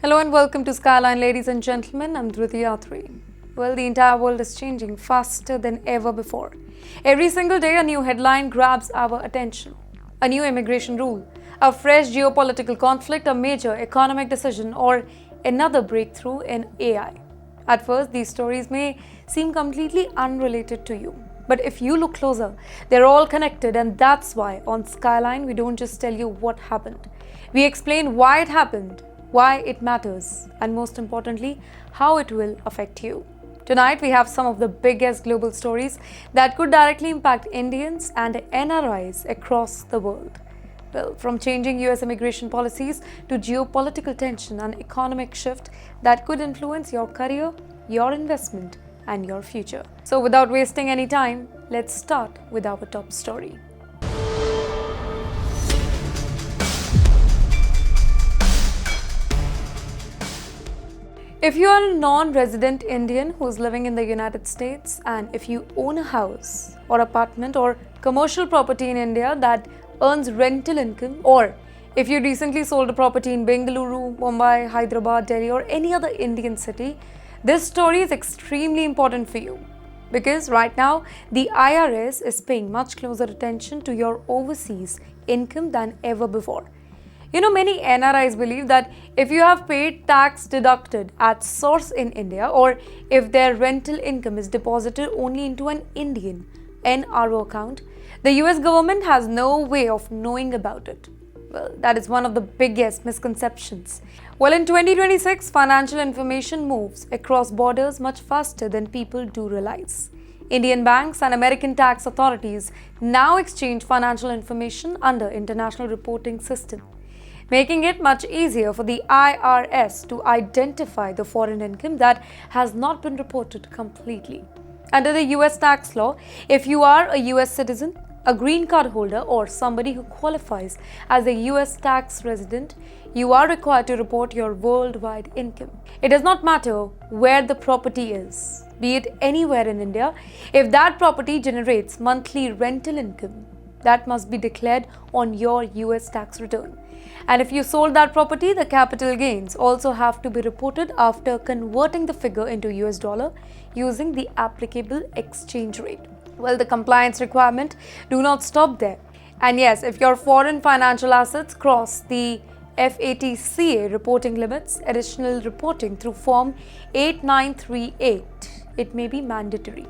Hello and welcome to Skyline, ladies and gentlemen. I'm Driti. Well, the entire world is changing faster than ever before. Every single day, a new headline grabs our attention. A new immigration rule, a fresh geopolitical conflict, a major economic decision, or another breakthrough in AI. At first, these stories may seem completely unrelated to you. But if you look closer, they're all connected, and that's why on Skyline, we don't just tell you what happened. We explain why it happened, why it matters, and most importantly, how it will affect you. Tonight, we have some of the biggest global stories that could directly impact Indians and NRIs across the world. Well, from changing US immigration policies to geopolitical tension and economic shift that could influence your career, your investment, and your future. So without wasting any time, let's start with our top story. If you are a non-resident Indian who's living in the United States, and if you own a house or apartment or commercial property in India that earns rental income, or if you recently sold a property in Bengaluru, Mumbai, Hyderabad, Delhi, or any other Indian city, this story is extremely important for you because right now the IRS is paying much closer attention to your overseas income than ever before. Many NRIs believe that if you have paid tax deducted at source in India, or if their rental income is deposited only into an Indian NRO account, the US government has no way of knowing about it. Well, that is one of the biggest misconceptions. Well, in 2026, financial information moves across borders much faster than people do realize. Indian banks and American tax authorities now exchange financial information under international reporting system, making it much easier for the IRS to identify the foreign income that has not been reported completely. Under the US tax law, if you are a US citizen, a green card holder, or somebody who qualifies as a US tax resident, you are required to report your worldwide income. It does not matter where the property is, be it anywhere in India. If that property generates monthly rental income, that must be declared on your US tax return. And if you sold that property, the capital gains also have to be reported after converting the figure into US dollar using the applicable exchange rate. Well, the compliance requirement do not stop there. And yes, if your foreign financial assets cross the FATCA reporting limits, additional reporting through Form 8938, it may be mandatory.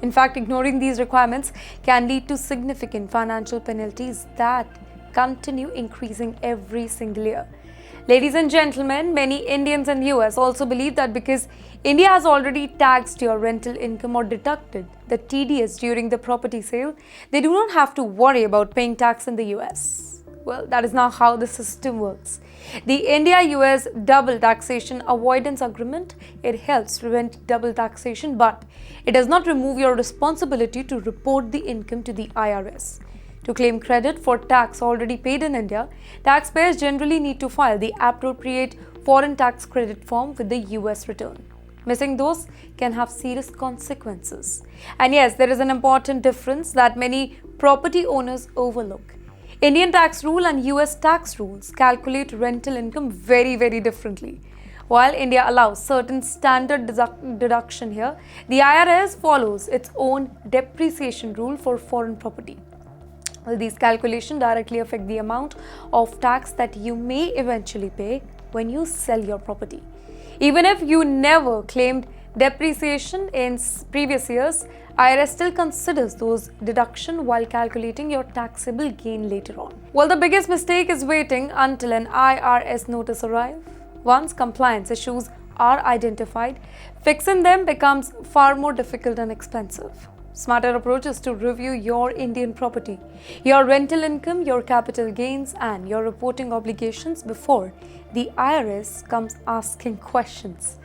In fact, ignoring these requirements can lead to significant financial penalties that continue increasing every single year. Ladies and gentlemen, many Indians in US also believe that because India has already taxed your rental income or deducted the TDS during the property sale, they do not have to worry about paying tax in the US. Well, that is not how the system works. The India-US double taxation avoidance agreement, it helps prevent double taxation, but it does not remove your responsibility to report the income to the IRS. To claim credit for tax already paid in India, taxpayers generally need to file the appropriate foreign tax credit form with the US return. Missing those can have serious consequences. And yes, there is an important difference that many property owners overlook. Indian tax rule and US tax rules calculate rental income very, very differently. While India allows certain standard deduction here, the IRS follows its own depreciation rule for foreign property. Well, these calculations directly affect the amount of tax that you may eventually pay when you sell your property. Even if you never claimed depreciation in previous years, IRS still considers those deductions while calculating your taxable gain later on. Well, the biggest mistake is waiting until an IRS notice arrives. Once compliance issues are identified, fixing them becomes far more difficult and expensive. Smarter approach is to review your Indian property, your rental income, your capital gains, and your reporting obligations before the IRS comes asking questions.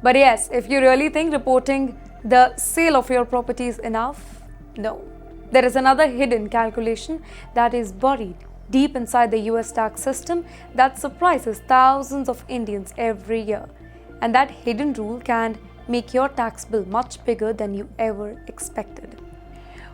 But yes, if you really think reporting the sale of your property is enough, no. There is another hidden calculation that is buried deep inside the US tax system that surprises thousands of Indians every year. And that hidden rule can make your tax bill much bigger than you ever expected.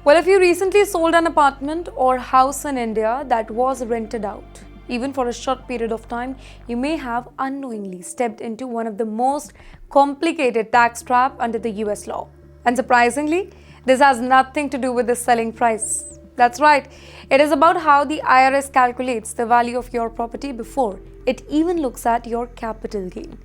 Well, if you recently sold an apartment or house in India that was rented out, even for a short period of time, you may have unknowingly stepped into one of the most complicated tax traps under the US law. And surprisingly, this has nothing to do with the selling price. That's right, it is about how the IRS calculates the value of your property before it even looks at your capital gain.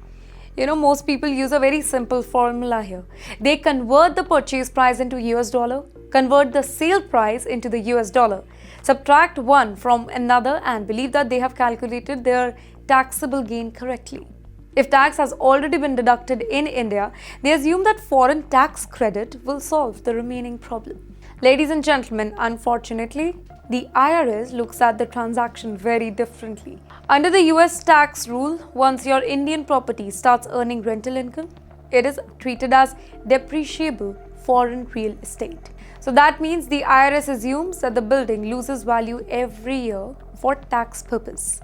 Most people use a very simple formula here. They convert the purchase price into US dollar, convert the sale price into the US dollar, subtract one from another, and believe that they have calculated their taxable gain correctly. If tax has already been deducted in India, they assume that foreign tax credit will solve the remaining problem. Ladies and gentlemen, unfortunately, the IRS looks at the transaction very differently. Under the US tax rule, once your Indian property starts earning rental income, it is treated as depreciable foreign real estate. So that means the IRS assumes that the building loses value every year for tax purpose.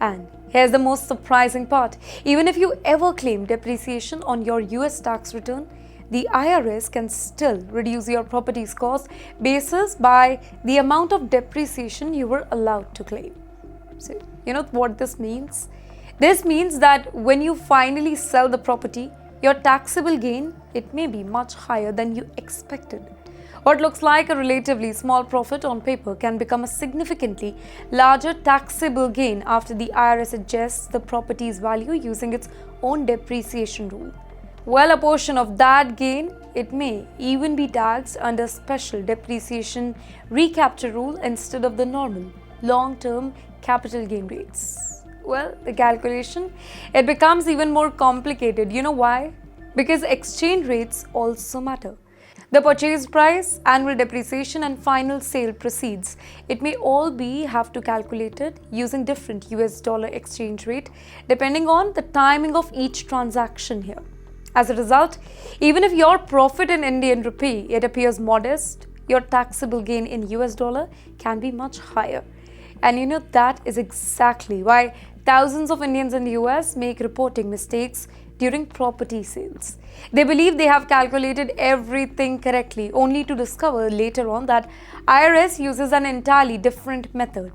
And here's the most surprising part. Even if you ever claim depreciation on your US tax return, the IRS can still reduce your property's cost basis by the amount of depreciation you were allowed to claim. So, you know what this means? This means that when you finally sell the property, your taxable gain, it may be much higher than you expected. What looks like a relatively small profit on paper can become a significantly larger taxable gain after the IRS adjusts the property's value using its own depreciation rule. Well, a portion of that gain, it may even be taxed under special depreciation recapture rule instead of the normal long-term capital gain rates. Well, the calculation, it becomes even more complicated. You know why? Because exchange rates also matter. The purchase price, annual depreciation, and final sale proceeds, it may all have to calculated using different US dollar exchange rate depending on the timing of each transaction here. As a result, even if your profit in Indian rupee, it appears modest, your taxable gain in US dollar can be much higher. And that is exactly why thousands of Indians in the US make reporting mistakes during property sales. They believe they have calculated everything correctly, only to discover later on that IRS uses an entirely different method.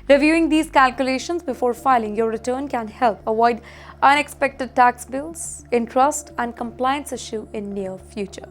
Reviewing these calculations before filing your return can help avoid unexpected tax bills, interest, and compliance issue in near future.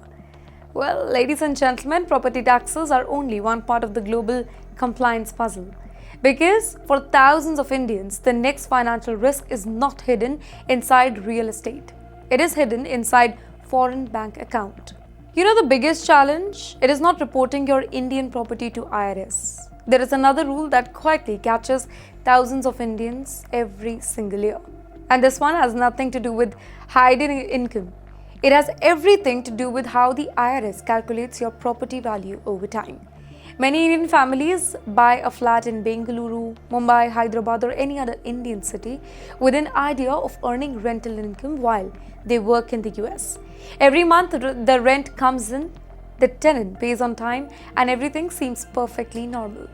Well, ladies and gentlemen, property taxes are only one part of the global compliance puzzle. Because for thousands of Indians, the next financial risk is not hidden inside real estate. It is hidden inside foreign bank account. The biggest challenge? It is not reporting your Indian property to IRS. There is another rule that quietly catches thousands of Indians every single year. And this one has nothing to do with hiding income. It has everything to do with how the IRS calculates your property value over time. Many Indian families buy a flat in Bengaluru, Mumbai, Hyderabad, or any other Indian city with an idea of earning rental income while they work in the US. Every month, the rent comes in, the tenant pays on time, and everything seems perfectly normal.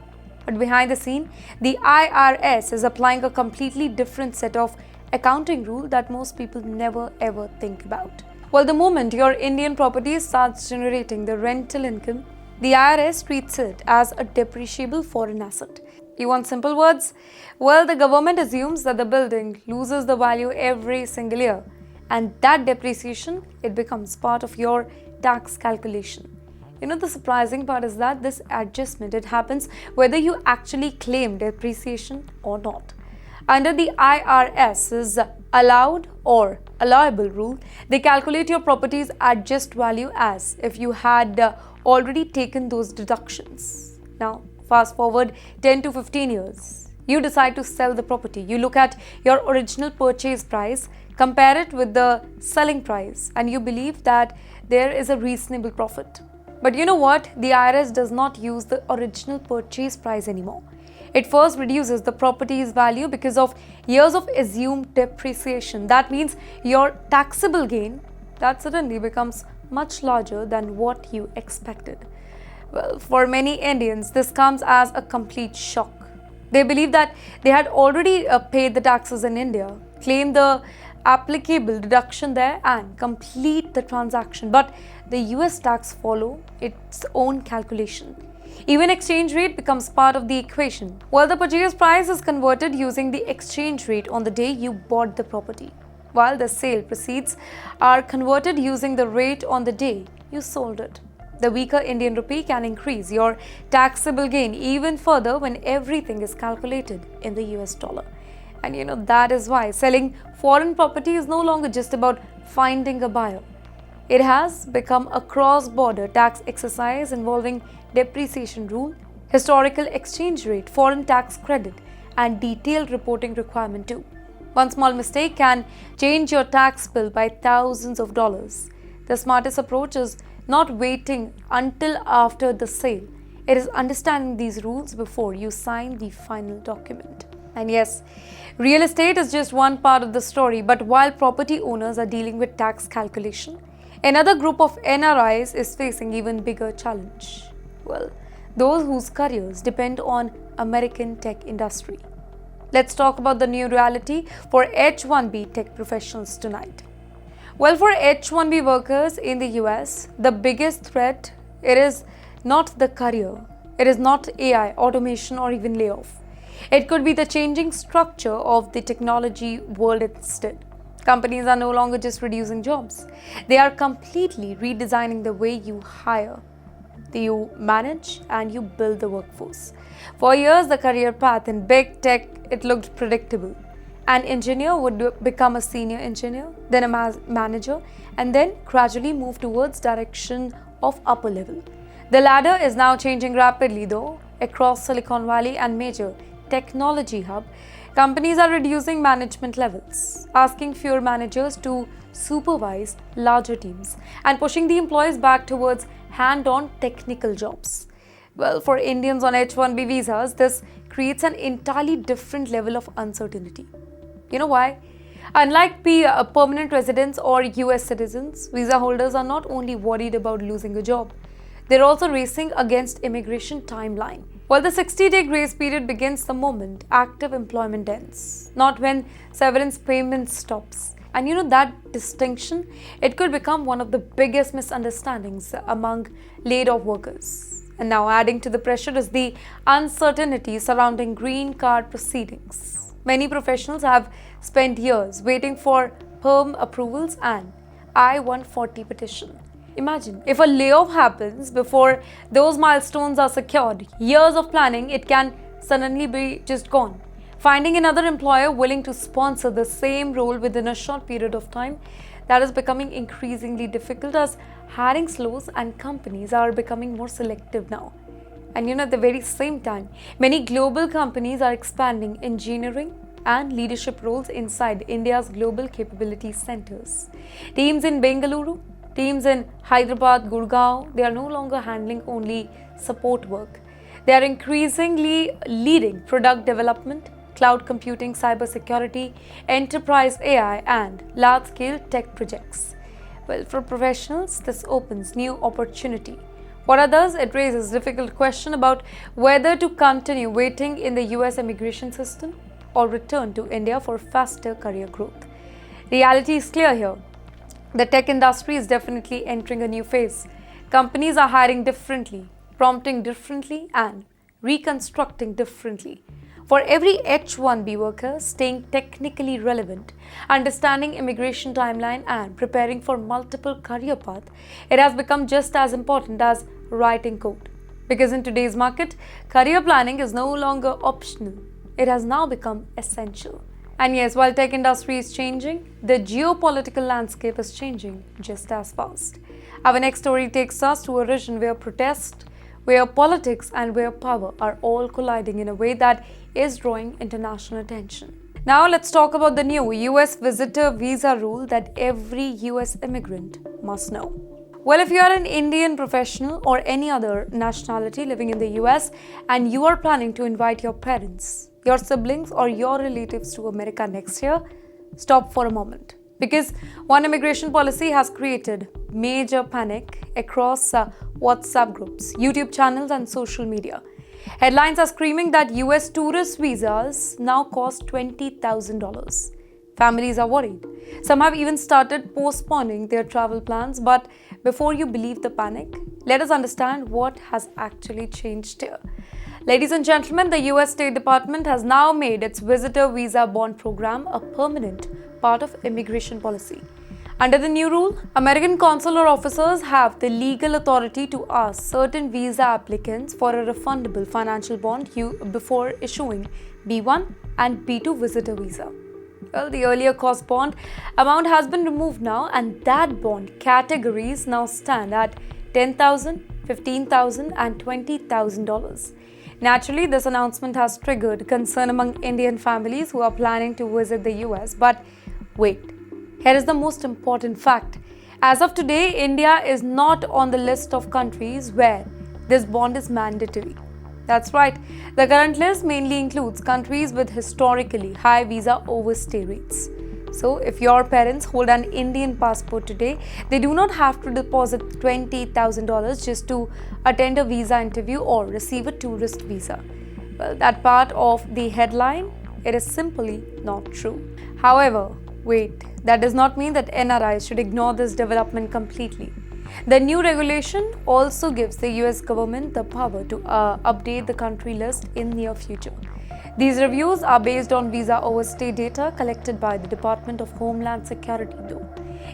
But behind the scene, the IRS is applying a completely different set of accounting rules that most people never ever think about. Well, the moment your Indian property starts generating the rental income, the IRS treats it as a depreciable foreign asset. You want simple words? Well, the government assumes that the building loses the value every single year, and that depreciation, it becomes part of your tax calculation. The surprising part is that this adjustment, it happens whether you actually claim depreciation or not. Under the IRS's allowed or allowable rule, they calculate your property's adjust value as if you had already taken those deductions. Now, fast forward 10 to 15 years. You decide to sell the property. You look at your original purchase price, compare it with the selling price, and you believe that there is a reasonable profit. But you know what? The IRS does not use the original purchase price anymore. It first reduces the property's value because of years of assumed depreciation. That means your taxable gain, that suddenly becomes much larger than what you expected. Well, for many Indians, this comes as a complete shock. They believe that they had already paid the taxes in India, claim the applicable deduction there, and complete the transaction. But the US tax follow its own calculation. Even exchange rate becomes part of the equation. While the purchase price is converted using the exchange rate on the day you bought the property, while the sale proceeds are converted using the rate on the day you sold it. The weaker Indian rupee can increase your taxable gain even further when everything is calculated in the US dollar. And that is why selling foreign property is no longer just about finding a buyer. It has become a cross-border tax exercise involving depreciation rule, historical exchange rate, foreign tax credit, and detailed reporting requirement too. One small mistake can change your tax bill by thousands of dollars. The smartest approach is not waiting until after the sale. It is understanding these rules before you sign the final document. And yes, real estate is just one part of the story, but while property owners are dealing with tax calculation, another group of NRIs is facing even bigger challenge. Well, those whose careers depend on American tech industry. Let's talk about the new reality for H-1B tech professionals tonight. Well, for H-1B workers in the US, the biggest threat, it is not the career. It is not AI, automation, or even layoff. It could be the changing structure of the technology world instead. Companies are no longer just reducing jobs. They are completely redesigning the way you hire, you manage, and you build the workforce. For years, the career path in big tech, it looked predictable. An engineer would become a senior engineer, then a manager, and then gradually move towards direction of upper level. The ladder is now changing rapidly though. Across Silicon Valley and major technology hub, companies are reducing management levels, asking fewer managers to supervise larger teams, and pushing the employees back towards hand-on technical jobs. Well, for Indians on H-1B visas, this creates an entirely different level of uncertainty. You know why? Unlike permanent residents or US citizens, visa holders are not only worried about losing a job, they're also racing against immigration timeline. While the 60-day grace period begins the moment active employment ends, not when severance payment stops. And that distinction, it could become one of the biggest misunderstandings among laid-off workers. And now adding to the pressure is the uncertainty surrounding green card proceedings. Many professionals have spent years waiting for perm approvals and I-140 petition. Imagine if a layoff happens before those milestones are secured, years of planning, it can suddenly be just gone. Finding another employer willing to sponsor the same role within a short period of time, that is becoming increasingly difficult as hiring slows and companies are becoming more selective now. And at the very same time, many global companies are expanding engineering and leadership roles inside India's global capability centers. Teams in Bengaluru, teams in Hyderabad, Gurgaon, they are no longer handling only support work. They are increasingly leading product development, cloud computing, cybersecurity, enterprise AI, and large-scale tech projects. Well, for professionals, this opens new opportunity. For others, it raises a difficult question about whether to continue waiting in the US immigration system or return to India for faster career growth. Reality is clear here. The tech industry is definitely entering a new phase. Companies are hiring differently, prompting differently, and reconstructing differently. For every H-1B worker, staying technically relevant, understanding immigration timeline, and preparing for multiple career paths, it has become just as important as writing code. Because in today's market, career planning is no longer optional. It has now become essential. And yes, while tech industry is changing, the geopolitical landscape is changing just as fast. Our next story takes us to a region where protest, where politics and where power are all colliding in a way that is drawing international attention. Now let's talk about the new US visitor visa rule that every US immigrant must know. Well, if you are an Indian professional or any other nationality living in the US and you are planning to invite your parents, your siblings or your relatives to America next year, stop for a moment. Because one immigration policy has created major panic across WhatsApp groups, YouTube channels and social media. Headlines are screaming that US tourist visas now cost $20,000. Families are worried. Some have even started postponing their travel plans. But before you believe the panic, let us understand what has actually changed here. Ladies and gentlemen, the US State Department has now made its visitor visa bond program a permanent part of immigration policy. Under the new rule, American consular officers have the legal authority to ask certain visa applicants for a refundable financial bond before issuing B1 and B2 visitor visa. Well, the earlier cost bond amount has been removed now, and that bond categories now stand at $10,000, $15,000 and $20,000. Naturally, this announcement has triggered concern among Indian families who are planning to visit the US. But wait, here is the most important fact. As of today, India is not on the list of countries where this bond is mandatory. That's right, the current list mainly includes countries with historically high visa overstay rates. So, if your parents hold an Indian passport today, they do not have to deposit $20,000 just to attend a visa interview or receive a tourist visa. Well, that part of the headline, it is simply not true. However, wait, that does not mean that NRIs should ignore this development completely. The new regulation also gives the US government the power to update the country list in near future. These reviews are based on visa overstay data collected by the Department of Homeland Security though.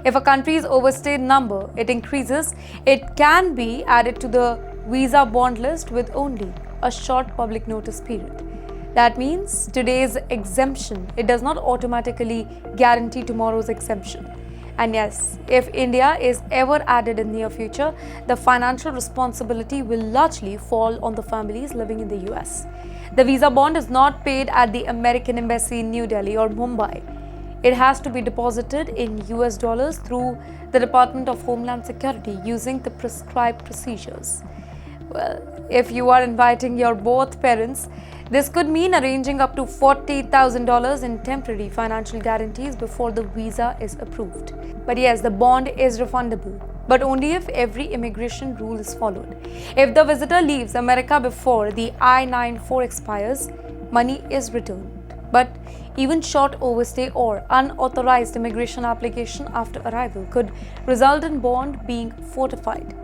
If a country's overstay number increases, it can be added to the visa bond list with only a short public notice period. That means today's exemption, it does not automatically guarantee tomorrow's exemption. And yes, if India is ever added in near future, the financial responsibility will largely fall on the families living in the US. The visa bond is not paid at the American Embassy in New Delhi or Mumbai. It has to be deposited in US dollars through the Department of Homeland Security using the prescribed procedures. Well, if you are inviting your both parents, this could mean arranging up to $40,000 in temporary financial guarantees before the visa is approved. But yes, the bond is refundable, but only if every immigration rule is followed. If the visitor leaves America before the I-94 expires, money is returned. But even short overstay or unauthorized immigration application after arrival could result in bond being fortified.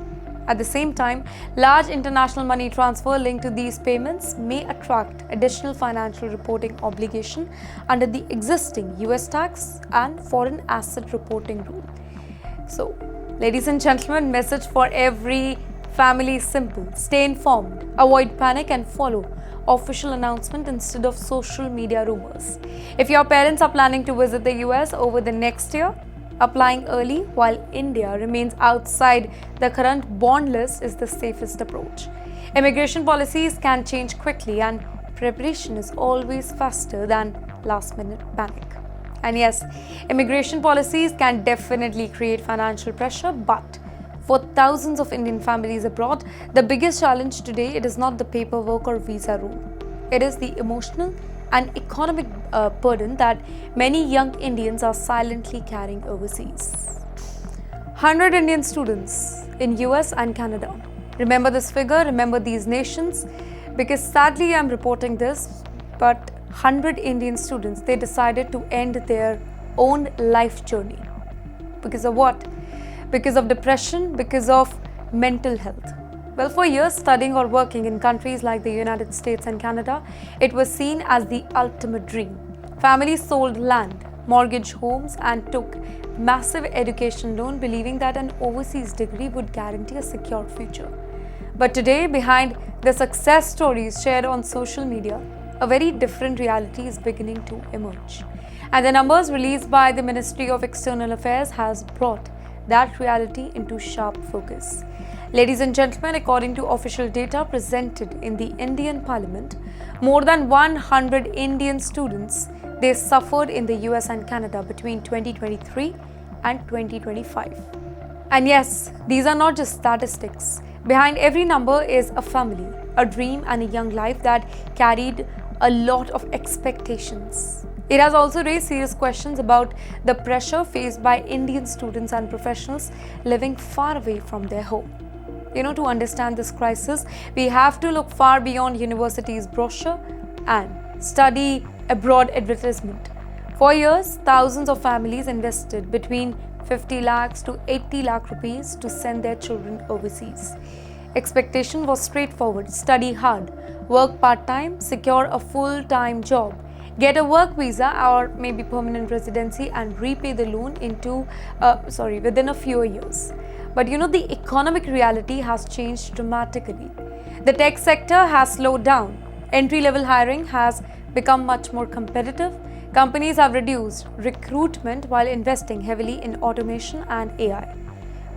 At the same time, large international money transfer linked to these payments may attract additional financial reporting obligation under the existing US tax and foreign asset reporting rule. So, ladies and gentlemen, message for every family is simple. Stay informed, avoid panic and follow official announcement instead of social media rumors. If your parents are planning to visit the US over the next year, applying early while India remains outside the current bond list is the safest approach. Immigration policies can change quickly and preparation is always faster than last-minute panic. And yes, immigration policies can definitely create financial pressure, but for thousands of Indian families abroad, the biggest challenge today, it is not the paperwork or visa rule. It is the emotional and economic burden that many young Indians are silently carrying overseas. 100 Indian students in US and Canada. Remember this figure, remember these nations, because sadly I'm reporting this, but 100 Indian students, they decided to end their own life journey. Because of what? Because of depression, because of mental health. Well, for years, studying or working in countries like the United States and Canada, it was seen as the ultimate dream. Families sold land, mortgaged homes, and took massive education loan, believing that an overseas degree would guarantee a secure future. But today, behind the success stories shared on social media, a very different reality is beginning to emerge. And the numbers released by the Ministry of External Affairs has brought that reality into sharp focus. Ladies and gentlemen, according to official data presented in the Indian Parliament, more than 100 Indian students, they suffered in the US and Canada between 2023 and 2025. And yes, these are not just statistics. Behind every number is a family, a dream and a young life that carried a lot of expectations. It has also raised serious questions about the pressure faced by Indian students and professionals living far away from their home. To understand this crisis, we have to look far beyond university's brochure and study abroad advertisement. For years, thousands of families invested between 50 lakhs to 80 lakh rupees to send their children overseas. Expectation was straightforward: study hard, work part-time, secure a full-time job, get a work visa or maybe permanent residency and repay the loan within a few years. But the economic reality has changed dramatically. The tech sector has slowed down. Entry-level hiring has become much more competitive. Companies have reduced recruitment while investing heavily in automation and AI.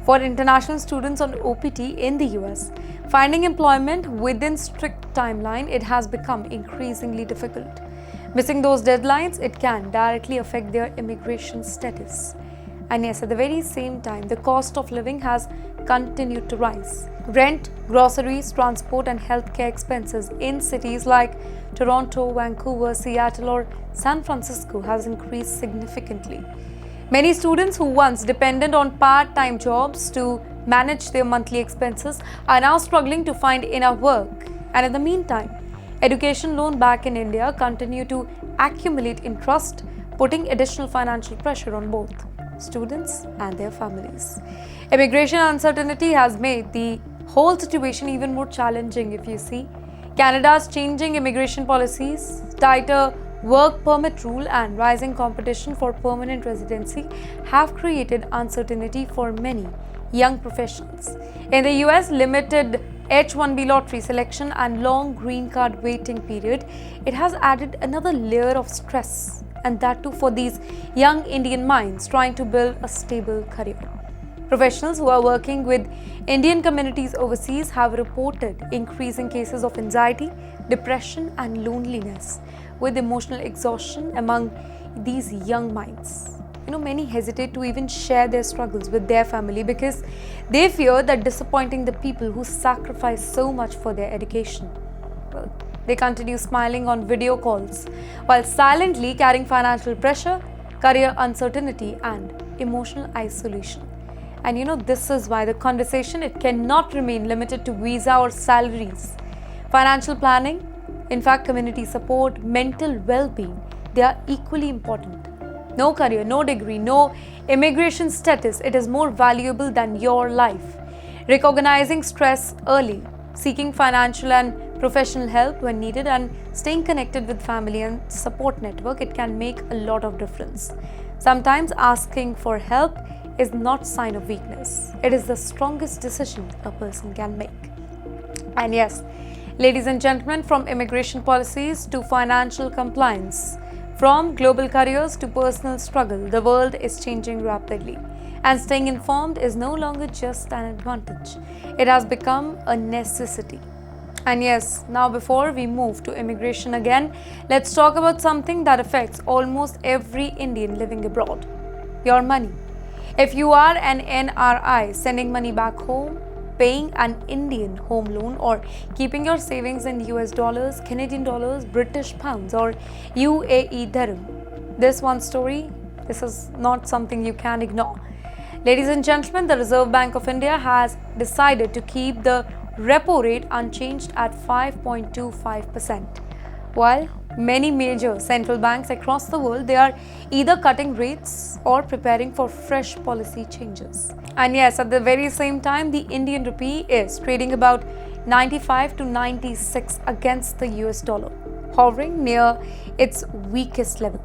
For international students on OPT in the US, finding employment within strict timeline, it has become increasingly difficult. Missing those deadlines, it can directly affect their immigration status. And yes, at the very same time, the cost of living has continued to rise. Rent, groceries, transport and healthcare expenses in cities like Toronto, Vancouver, Seattle or San Francisco has increased significantly. Many students who once depended on part-time jobs to manage their monthly expenses are now struggling to find enough work. And in the meantime, education loans back in India continue to accumulate interest, putting additional financial pressure on both students and their families. Immigration uncertainty has made the whole situation even more challenging if you see. Canada's changing immigration policies, tighter work permit rule and rising competition for permanent residency have created uncertainty for many young professionals. In the US, limited H-1B lottery selection and long green card waiting period, it has added another layer of stress, and that too for these young Indian minds trying to build a stable career. Professionals who are working with Indian communities overseas have reported increasing cases of anxiety, depression and loneliness, with emotional exhaustion among these young minds. Many hesitate to even share their struggles with their family because they fear that disappointing the people who sacrifice so much for their education. Well, they continue smiling on video calls while silently carrying financial pressure, career uncertainty and emotional isolation. And this is why the conversation, it cannot remain limited to visa or salaries. Financial planning, in fact, community support, mental well-being, they are equally important. No career, no degree, no immigration status, it is more valuable than your life. Recognizing stress early, seeking financial and professional help when needed, and staying connected with family and support network, it can make a lot of difference. Sometimes asking for help is not a sign of weakness. It is the strongest decision a person can make. And yes, ladies and gentlemen, from immigration policies to financial compliance, from global careers to personal struggle, the world is changing rapidly. And staying informed is no longer just an advantage. It has become a necessity. And yes, now before we move to immigration again, let's talk about something that affects almost every Indian living abroad: your money. If you are an NRI sending money back home, paying an Indian home loan, or keeping your savings in US dollars, Canadian dollars, British pounds, or UAE dirham, this one story, this is not something you can ignore. Ladies and gentlemen, the Reserve Bank of India has decided to keep the repo rate unchanged at 5.25%. While many major central banks across the world, they are either cutting rates or preparing for fresh policy changes. And yes, at the very same time, the Indian rupee is trading about 95 to 96 against the US dollar, hovering near its weakest level.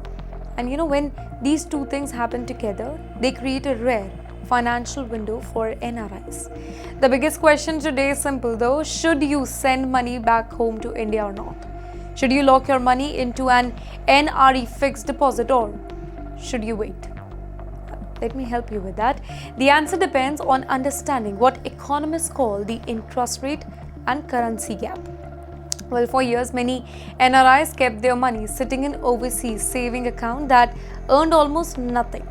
And when these two things happen together, they create a rare financial window for NRIs. The biggest question today is simple though: should you send money back home to India or not? Should you lock your money into an NRE fixed deposit, or should you wait? Let me help you with that. The answer depends on understanding what economists call the interest rate and currency gap. Well, for years, many NRIs kept their money sitting in overseas saving account that earned almost nothing.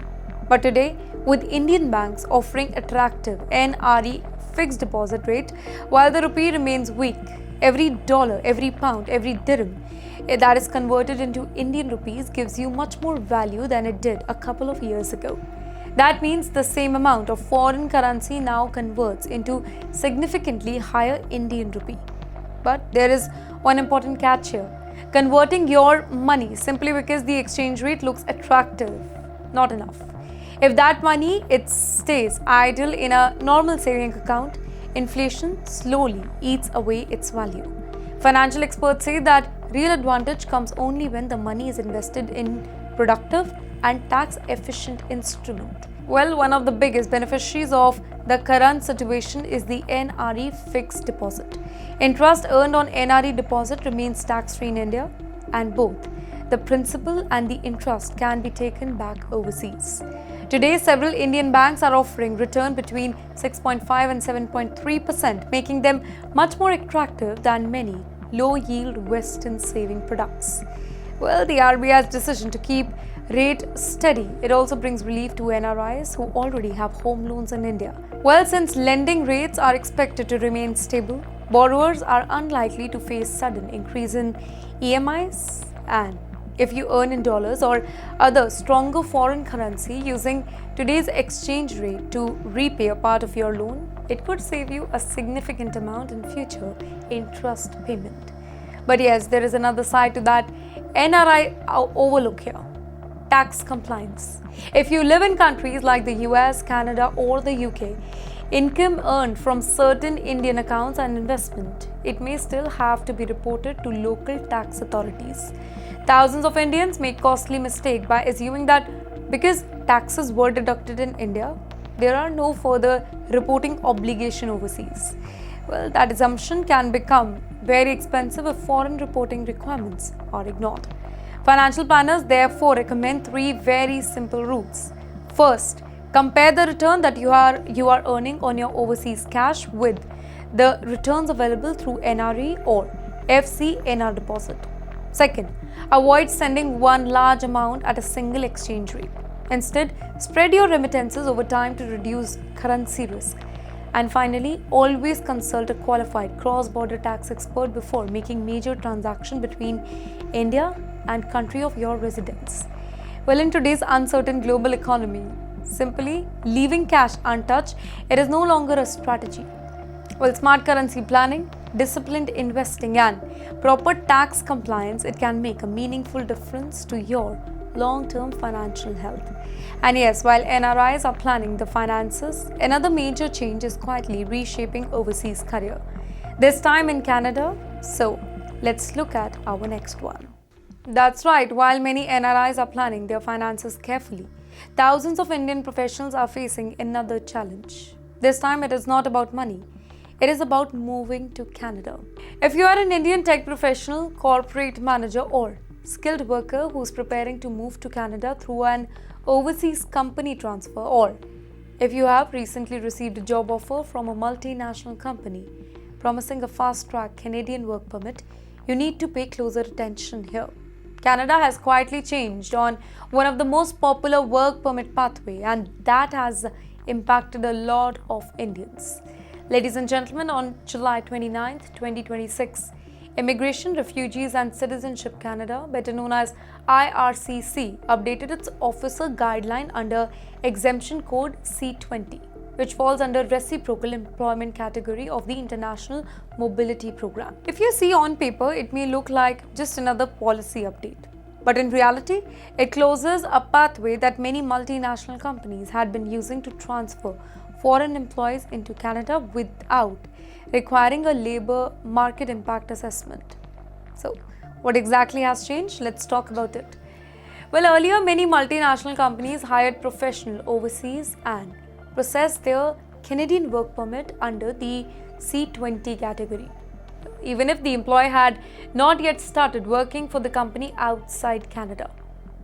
But today, with Indian banks offering attractive NRE fixed deposit rate, while the rupee remains weak, every dollar, every pound, every dirham that is converted into Indian rupees gives you much more value than it did a couple of years ago. That means the same amount of foreign currency now converts into significantly higher Indian rupee. But there is one important catch here. converting your money simply because the exchange rate looks attractive, not enough. If that money it stays idle in a normal saving account, inflation slowly eats away its value. Financial experts say that real advantage comes only when the money is invested in productive and tax-efficient instrument. Well, one of the biggest beneficiaries of the current situation is the NRI fixed deposit. Interest earned on NRI deposit remains tax-free in India, and both the principal and the interest can be taken back overseas. Today, several Indian banks are offering return between 6.5 and 7.3%, making them much more attractive than many low-yield Western saving products. Well, the RBI's decision to keep rate steady, it also brings relief to NRIs who already have home loans in India. Well, since lending rates are expected to remain stable, borrowers are unlikely to face sudden increase in EMIs, and if you earn in dollars or other stronger foreign currency using today's exchange rate to repay a part of your loan, it could save you a significant amount in future interest payment. But yes, there is another side to that NRI overlook here: tax compliance. If you live in countries like the US, Canada, or the UK, income earned from certain Indian accounts and investment, it may still have to be reported to local tax authorities. Thousands of Indians make costly mistake by assuming that because taxes were deducted in India, there are no further reporting obligation overseas. Well, that assumption can become very expensive if foreign reporting requirements are ignored. Financial planners therefore recommend 3 very simple rules. First, compare the return that you are earning on your overseas cash with the returns available through NRE or FCNR deposit. Second, avoid sending one large amount at a single exchange rate. Instead, spread your remittances over time to reduce currency risk. And finally, always consult a qualified cross-border tax expert before making major transactions between India and country of your residence. Well, in today's uncertain global economy, simply leaving cash untouched, it is no longer a strategy. Well, smart currency planning, disciplined investing, and proper tax compliance, it can make a meaningful difference to your long-term financial health. And yes, while NRIs are planning the finances, another major change is quietly reshaping overseas career. This time in Canada. So, let's look at our next one. That's right, while many NRIs are planning their finances carefully, thousands of Indian professionals are facing another challenge. This time it is not about money. It is about moving to Canada. If you are an Indian tech professional, corporate manager, or skilled worker who's preparing to move to Canada through an overseas company transfer, or if you have recently received a job offer from a multinational company promising a fast-track Canadian work permit, you need to pay closer attention here. Canada has quietly changed on one of the most popular work permit pathway, and that has impacted a lot of Indians. Ladies and gentlemen, on July 29th, 2026, Immigration, Refugees and Citizenship Canada, better known as IRCC, updated its officer guideline under exemption code C20, which falls under reciprocal employment category of the International Mobility Program. If you see on paper, it may look like just another policy update. But in reality, it closes a pathway that many multinational companies had been using to transfer foreign employees into Canada without requiring a labor market impact assessment. So, what exactly has changed? Let's talk about it. Well, earlier many multinational companies hired professionals overseas and processed their Canadian work permit under the C20 category, even if the employee had not yet started working for the company outside Canada.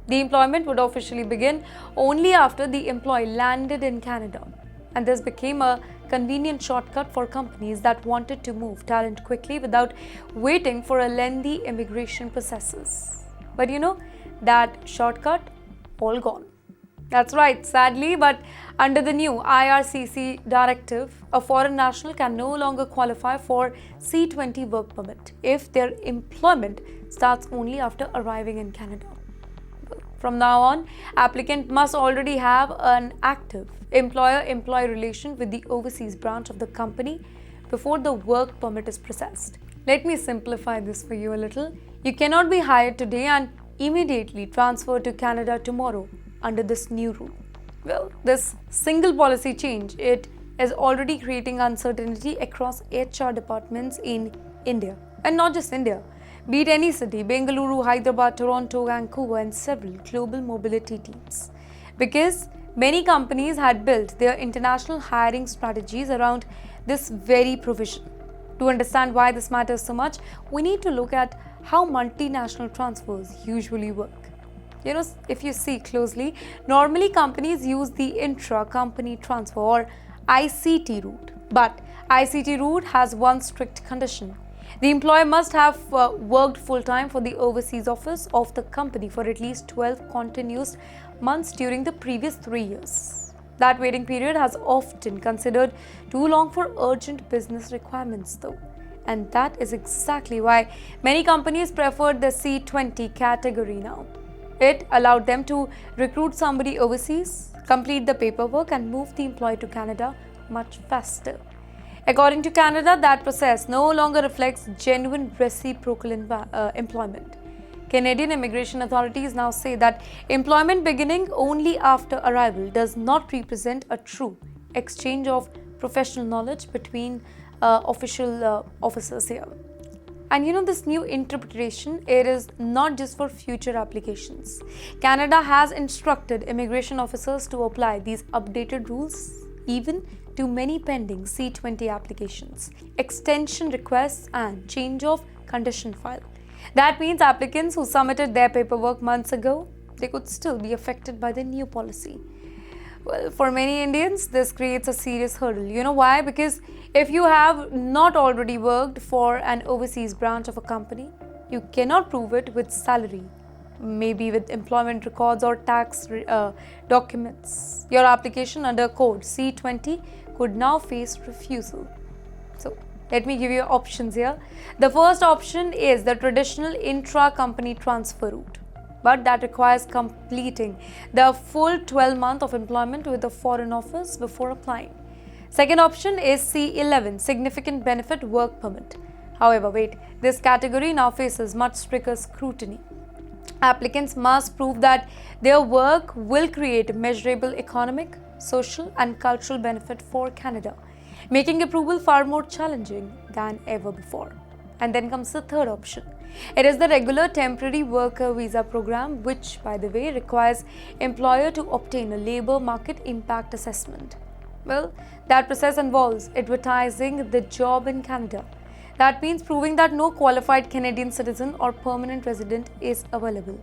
The employment would officially begin only after the employee landed in Canada, and this became a convenient shortcut for companies that wanted to move talent quickly without waiting for a lengthy immigration processes. But that shortcut all gone. That's right, sadly, but under the new IRCC directive, a foreign national can no longer qualify for C20 work permit if their employment starts only after arriving in Canada. From now on, applicant must already have an active employer-employee relation with the overseas branch of the company before the work permit is processed. Let me simplify this for you a little. You cannot be hired today and immediately transferred to Canada tomorrow under this new rule. Well, this single policy change, it is already creating uncertainty across HR departments in India. And not just India, be it any city, Bengaluru, Hyderabad, Toronto, Vancouver, and several global mobility teams. Because many companies had built their international hiring strategies around this very provision. To understand why this matters so much, we need to look at how multinational transfers usually work. If you see closely, normally companies use the intra-company transfer or ICT route. But ICT route has one strict condition. The employer must have worked full-time for the overseas office of the company for at least 12 continuous months during the previous 3 years. That waiting period has often considered too long for urgent business requirements though. And that is exactly why many companies preferred the C20 category now. It allowed them to recruit somebody overseas, complete the paperwork, and move the employee to Canada much faster. According to Canada, that process no longer reflects genuine reciprocal employment. Canadian immigration authorities now say that employment beginning only after arrival does not represent a true exchange of professional knowledge between official officers here. And this new interpretation, it is not just for future applications. Canada has instructed immigration officers to apply these updated rules even to many pending C20 applications, extension requests, and change of condition file. That means applicants who submitted their paperwork months ago, they could still be affected by the new policy. Well, for many Indians, this creates a serious hurdle. You know why? Because if you have not already worked for an overseas branch of a company, you cannot prove it with salary, maybe with employment records or tax documents. Your application under code C20 could now face refusal. So, let me give you options here. The first option is the traditional intra-company transfer route, but that requires completing the full 12 months of employment with a foreign office before applying. Second option is C11, Significant Benefit Work Permit. However, this category now faces much stricter scrutiny. Applicants must prove that their work will create measurable economic, social, and cultural benefit for Canada, making approval far more challenging than ever before. And then comes the third option. It is the regular temporary worker visa program, which, by the way, requires employer to obtain a labor market impact assessment. Well, that process involves advertising the job in Canada. That means proving that no qualified Canadian citizen or permanent resident is available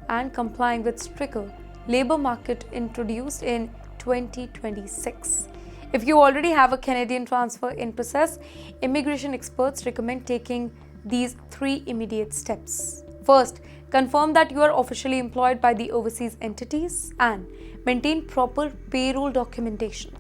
and complying with stricter labor market introduced in 2026. If you already have a Canadian transfer in process, immigration experts recommend taking these 3 immediate steps. First, confirm that you are officially employed by the overseas entities and maintain proper payroll documentation.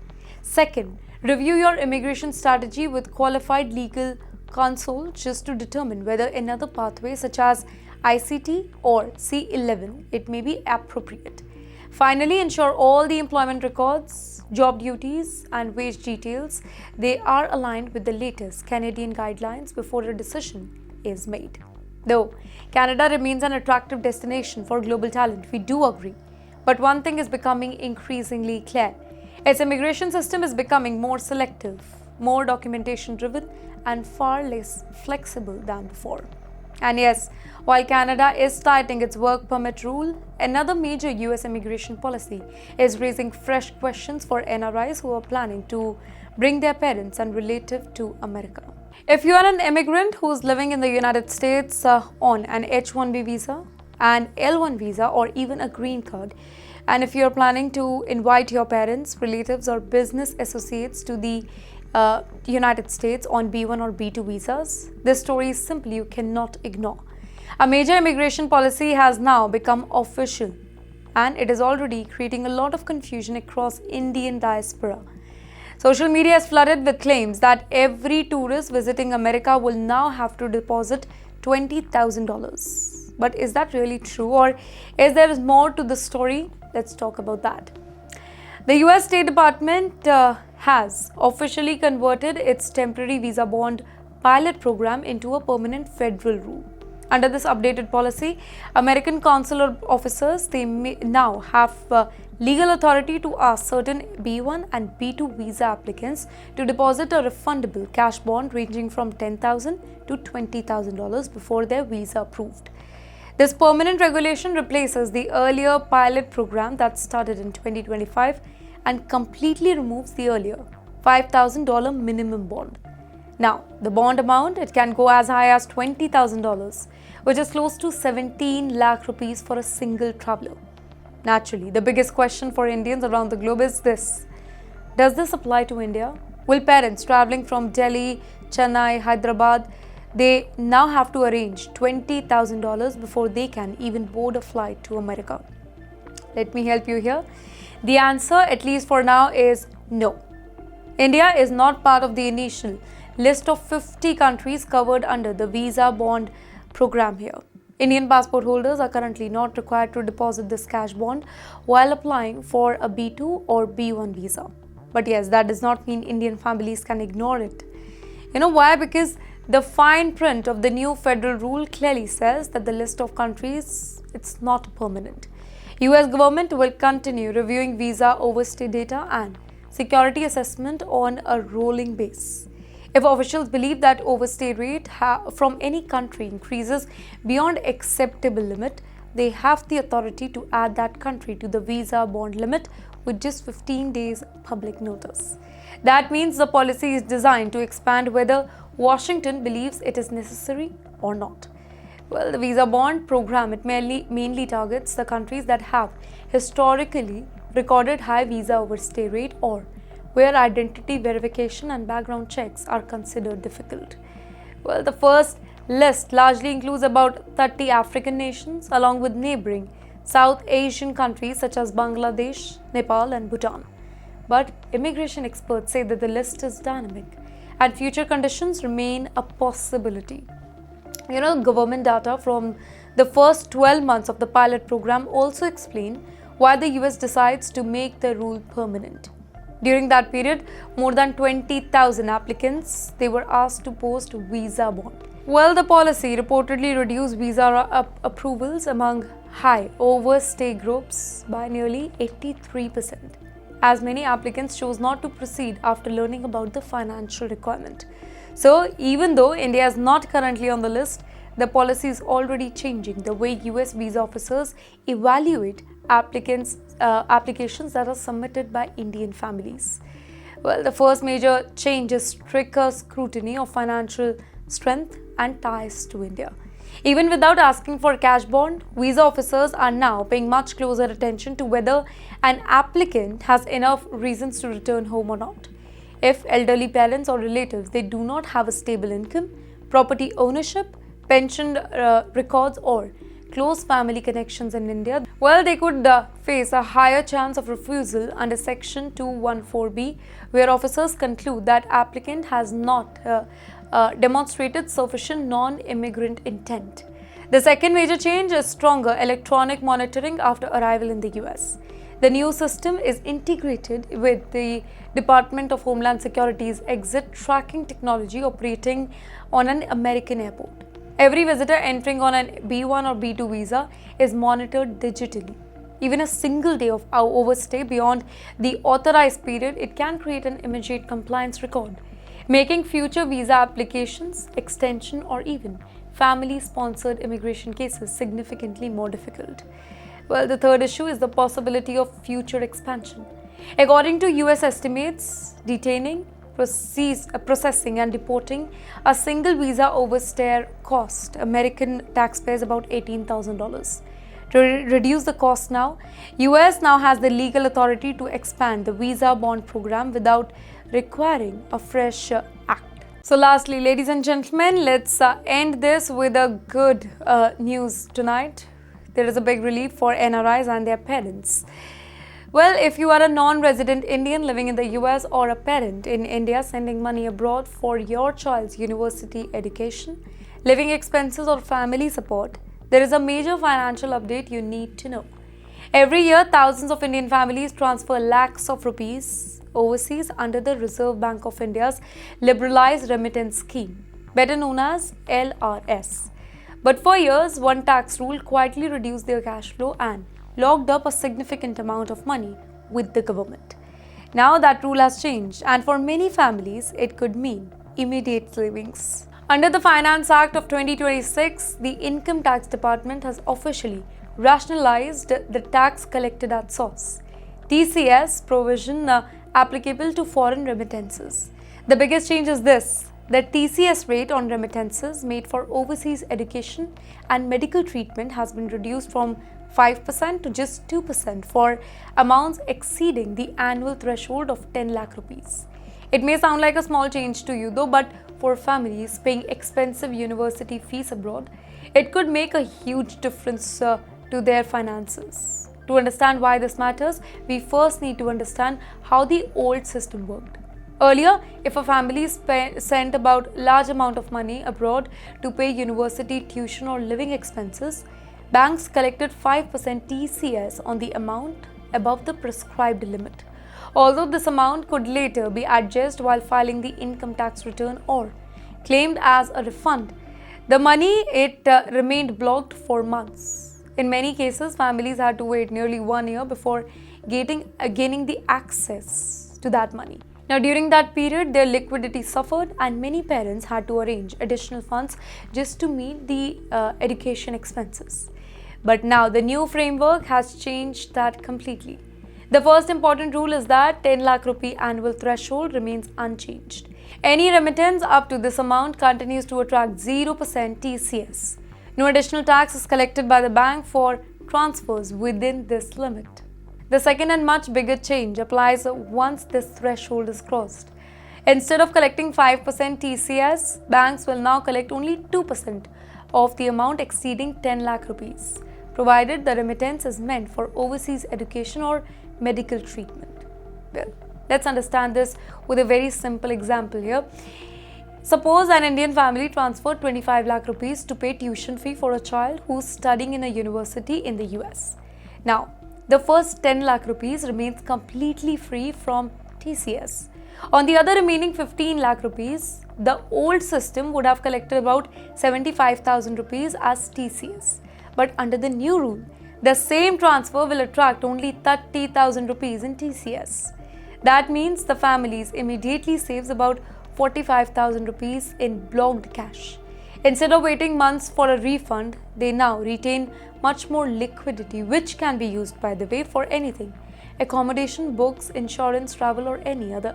Second, review your immigration strategy with qualified legal counsel just to determine whether another pathway such as ICT or C11 it may be appropriate. Finally, ensure all the employment records, job duties, and wage details they are aligned with the latest Canadian guidelines before a decision is made. Though Canada remains an attractive destination for global talent, we do agree. But one thing is becoming increasingly clear. Its immigration system is becoming more selective, more documentation driven, and far less flexible than before. And yes, while Canada is tightening its work permit rule, another major US immigration policy is raising fresh questions for NRIs who are planning to bring their parents and relatives to America. If you are an immigrant who is living in the United States on an H-1B visa, an L-1 visa, or even a green card, and if you are planning to invite your parents, relatives, or business associates to the United States on B1 or B2 visas, this story is simply you cannot ignore. A major immigration policy has now become official, and it is already creating a lot of confusion across Indian diaspora. Social media is flooded with claims that every tourist visiting America will now have to deposit $20,000. But is that really true, or is there more to the story? Let's talk about that. The US State Department has officially converted its temporary visa bond pilot program into a permanent federal rule. Under this updated policy, American consular officers now have legal authority to ask certain B1 and B2 visa applicants to deposit a refundable cash bond ranging from $10,000 to $20,000 before their visa approved. This permanent regulation replaces the earlier pilot program that started in 2025 and completely removes the earlier $5,000 minimum bond. Now, the bond amount, it can go as high as $20,000, which is close to 17 lakh rupees for a single traveler. Naturally, the biggest question for Indians around the globe is this: does this apply to India? Will parents traveling from Delhi, Chennai, Hyderabad, they now have to arrange $20,000 before they can even board a flight to America? Let me help you here. The answer, at least for now, is no. India is not part of the initial list of 50 countries covered under the visa bond program here. Indian passport holders are currently not required to deposit this cash bond while applying for a B2 or B1 visa. But yes, that does not mean Indian families can ignore it. You know why? Because the fine print of the new federal rule clearly says that the list of countries, it's not permanent. US government will continue reviewing visa overstay data and security assessment on a rolling basis. If officials believe that overstay rate from any country increases beyond acceptable limit, they have the authority to add that country to the visa bond limit with just 15 days public notice. That means the policy is designed to expand whether Washington believes it is necessary or not. Well, the visa bond program, it mainly targets the countries that have historically recorded high visa overstay rate or where identity verification and background checks are considered difficult. Well, the first list largely includes about 30 African nations along with neighboring South Asian countries such as Bangladesh, Nepal and Bhutan. But immigration experts say that the list is dynamic and future conditions remain a possibility. Government data from the first 12 months of the pilot program also explain why the US decides to make the rule permanent. During that period, more than 20,000 applicants, they were asked to post visa bond. Well, the policy reportedly reduced visa approvals among high overstay groups by nearly 83%, as many applicants chose not to proceed after learning about the financial requirement. So, even though India is not currently on the list, the policy is already changing the way US visa officers evaluate applications that are submitted by Indian families. Well, the first major change is stricter scrutiny of financial strength and ties to India. Even without asking for cash bond, visa officers are now paying much closer attention to whether an applicant has enough reasons to return home or not. If elderly parents or relatives, they do not have a stable income, property ownership, pension records or close family connections in India, well, they could face a higher chance of refusal under Section 214B, where officers conclude that applicant has not demonstrated sufficient non-immigrant intent. The second major change is stronger electronic monitoring after arrival in the US. The new system is integrated with the Department of Homeland Security's exit tracking technology operating on an American airport. Every visitor entering on an B1 or B2 visa is monitored digitally. Even a single day of overstay beyond the authorized period, it can create an immediate compliance record, making future visa applications, extension, or even family-sponsored immigration cases significantly more difficult. Well, the third issue is the possibility of future expansion. According to US estimates, detaining, processing and deporting a single visa overstay cost American taxpayers about $18,000. To reduce the cost now, US now has the legal authority to expand the visa bond program without requiring a fresh act. So lastly, ladies and gentlemen, let's end this with a good news tonight. There is a big relief for NRIs and their parents. Well, if you are a non-resident Indian living in the US or a parent in India sending money abroad for your child's university education, living expenses or family support, there is a major financial update you need to know. Every year, thousands of Indian families transfer lakhs of rupees overseas under the Reserve Bank of India's liberalized remittance scheme, better known as LRS. But for years, one tax rule quietly reduced their cash flow and locked up a significant amount of money with the government. Now that rule has changed, and for many families, it could mean immediate savings. Under the Finance Act of 2026, the Income Tax Department has officially rationalized the tax collected at source (TCS) provision applicable to foreign remittances. The biggest change is this: the TCS rate on remittances made for overseas education and medical treatment has been reduced from 5% to just 2% for amounts exceeding the annual threshold of 10 lakh rupees. It may sound like a small change to you though, but for families paying expensive university fees abroad, it could make a huge difference to their finances. To understand why this matters, we first need to understand how the old system worked. Earlier, if a family sent about large amount of money abroad to pay university tuition or living expenses, banks collected 5% TCS on the amount above the prescribed limit. Although this amount could later be adjusted while filing the income tax return or claimed as a refund, the money remained blocked for months. In many cases, families had to wait nearly 1 year before gaining the access to that money. Now, during that period, their liquidity suffered and many parents had to arrange additional funds just to meet the education expenses. But now the new framework has changed that completely. The first important rule is that 10 lakh rupee annual threshold remains unchanged. Any remittance up to this amount continues to attract 0% TCS. No additional tax is collected by the bank for transfers within this limit. The second and much bigger change applies once this threshold is crossed. Instead of collecting 5% TCS, banks will now collect only 2% of the amount exceeding 10 lakh rupees, provided the remittance is meant for overseas education or medical treatment. Well, let's understand this with a very simple example here. Suppose an Indian family transferred 25 lakh rupees to pay tuition fee for a child who's studying in a university in the US. Now, the first 10 lakh rupees remains completely free from TCS. On the other remaining 15 lakh rupees, the old system would have collected about 75,000 rupees as TCS. But under the new rule, the same transfer will attract only 30,000 rupees in TCS. That means the families immediately saves about 45,000 rupees in blocked cash. Instead of waiting months for a refund, they now retain much more liquidity, which can be used, by the way, for anything: accommodation, books, insurance, travel, or any other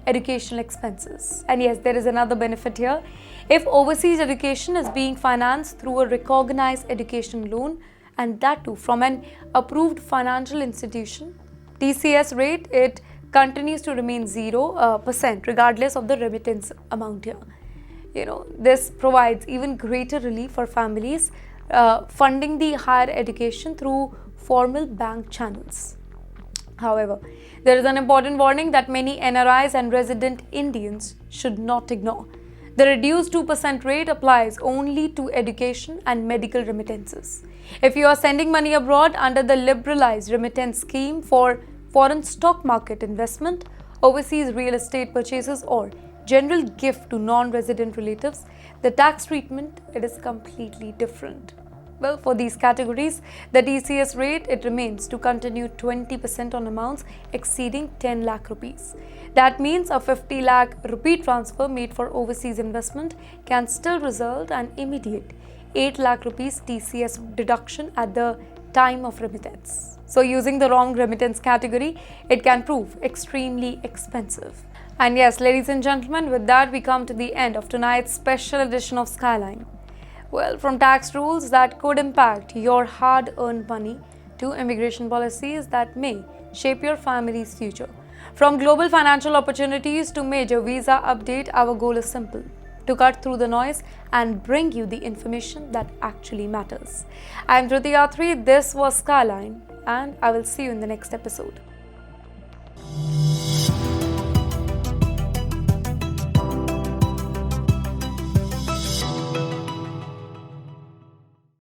educational expenses. And yes, there is another benefit here. If overseas education is being financed through a recognized education loan, and that too from an approved financial institution, TCS rate, it continues to remain 0% regardless of the remittance amount here. This provides even greater relief for families funding the higher education through formal bank channels. However, there is an important warning that many NRIs and resident Indians should not ignore. The reduced 2% rate applies only to education and medical remittances. If you are sending money abroad under the liberalized remittance scheme for foreign stock market investment, overseas real estate purchases, or general gift to non-resident relatives, the tax treatment, it is completely different. Well, for these categories, the TCS rate, it remains to continue 20% on amounts exceeding 10 lakh rupees. That means a 50 lakh rupee transfer made for overseas investment can still result in immediate 8 lakh rupees TCS deduction at the time of remittance. So using the wrong remittance category, it can prove extremely expensive. And yes, ladies and gentlemen, with that we come to the end of tonight's special edition of Skyline. Well, from tax rules that could impact your hard-earned money to immigration policies that may shape your family's future. From global financial opportunities to major visa update, our goal is simple: to cut through the noise and bring you the information that actually matters. I am Driti, this was Skyline, and I will see you in the next episode.